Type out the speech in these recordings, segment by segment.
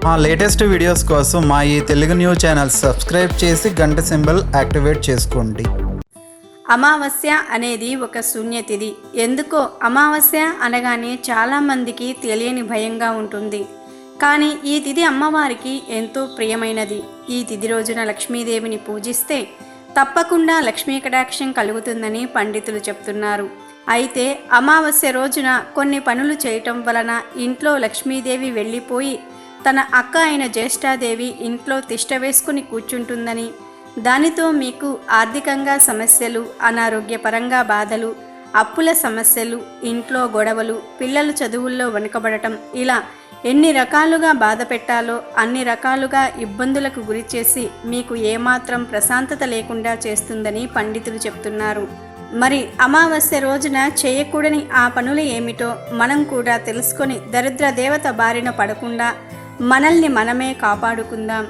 మా latest videos కోసం మా ఈ తెలుగు న్యూస్ ఛానల్ సబ్స్క్రైబ్ చేసి గంట సింబల్ యాక్టివేట్ చేసుకోండి. అమావాస్య అనేది ఒక శూన్యతిథి. ఎందుకో అమావాస్య అనగానే చాలామందికి తెలియని భయంగా ఉంటుంది. కానీ ఈ తిథి అమ్మవారికి ఎంతో ప్రియమైనది. ఈ తిథి రోజున లక్ష్మీదేవిని పూజిస్తే తప్పకుండా లక్ష్మీ కటాక్షం కలుగుతుందని పండితులు చెప్తున్నారు. అయితే అమావాస్య రోజున కొన్ని పనులు చేయటం వలన ఇంట్లో లక్ష్మీదేవి వెళ్ళిపోయి తన అక్క అయిన జ్యేష్ఠాదేవి ఇంట్లో తిష్ట వేసుకుని కూర్చుంటుందని, దానితో మీకు ఆర్థికంగా సమస్యలు, అనారోగ్యపరంగా బాధలు, అప్పుల సమస్యలు, ఇంట్లో గొడవలు, పిల్లలు చదువుల్లో వెనుకబడటం, ఇలా ఎన్ని రకాలుగా బాధ పెట్టాలో అన్ని రకాలుగా ఇబ్బందులకు గురి చేసి మీకు ఏమాత్రం ప్రశాంతత లేకుండా చేస్తుందని పండితులు చెప్తున్నారు. మరి అమావాస్య రోజున చేయకూడని ఆ పనులు ఏమిటో మనం కూడా తెలుసుకొని దరిద్ర దేవత బారిన పడకుండా మనల్ని మనమే కాపాడుకుందాం.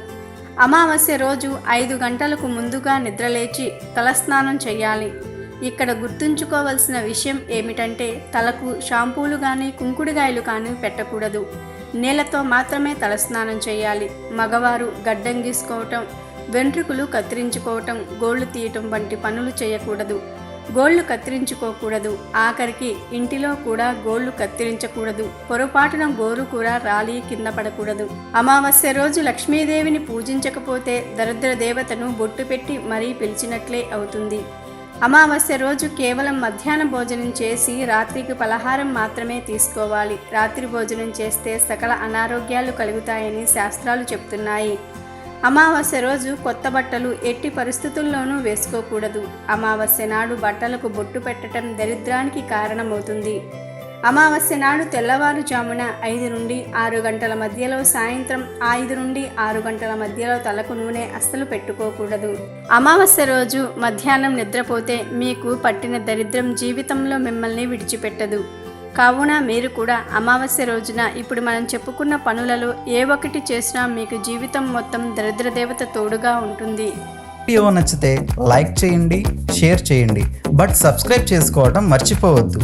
అమావాస్య రోజు 5 గంటలకు ముందుగా నిద్రలేచి తలస్నానం చేయాలి. ఇక్కడ గుర్తుంచుకోవలసిన విషయం ఏమిటంటే తలకు షాంపూలు కానీ కుంకుడుగాయలు కానీ పెట్టకూడదు. నీళ్లతో మాత్రమే తలస్నానం చేయాలి. మగవారు గడ్డం గీసుకోవటం, వెంట్రుకలు కత్తిరించుకోవటం, గోళ్లు తీయటం వంటి పనులు చేయకూడదు. గోళ్లు కత్తిరించుకోకూడదు. ఆఖరికి ఇంటిలో కూడా గోళ్లు కత్తిరించకూడదు. పొరపాటున గోరు కూడా రాలి కింద పడకూడదు. అమావాస్య రోజు లక్ష్మీదేవిని పూజించకపోతే దరిద్ర దేవతను బొట్టు పెట్టి మరీ పిలిచినట్లే అవుతుంది. అమావాస్య రోజు కేవలం మధ్యాహ్న భోజనం చేసి రాత్రికి పలహారం మాత్రమే తీసుకోవాలి. రాత్రి భోజనం చేస్తే సకల అనారోగ్యాలు కలుగుతాయని శాస్త్రాలు చెప్తున్నాయి. అమావాస్య రోజు కొత్త బట్టలు ఎట్టి పరిస్థితుల్లోనూ వేసుకోకూడదు. అమావాస్య నాడు బట్టలకు బొట్టు పెట్టడం దరిద్రానికి కారణమవుతుంది. అమావాస్య నాడు తెల్లవారుజామున 5 నుండి 6 గంటల మధ్యలో, సాయంత్రం 5 నుండి 6 గంటల మధ్యలో తలకు నూనె అస్సలు పెట్టుకోకూడదు. అమావాస్య రోజు మధ్యాహ్నం నిద్రపోతే మీకు పట్టిన దరిద్రం జీవితంలో మిమ్మల్ని విడిచిపెట్టదు. కావున మీరు కూడా అమావాస్య రోజున ఇప్పుడు మనం చెప్పుకున్న పనులలో ఏ ఒక్కటి చేసినా మీకు జీవితం మొత్తం దరిద్ర దేవత తోడుగా ఉంటుంది. వీడియో నచ్చితే లైక్ చేయండి, షేర్ చేయండి, బట్ సబ్స్క్రైబ్ చేసుకోవడం మర్చిపోవద్దు.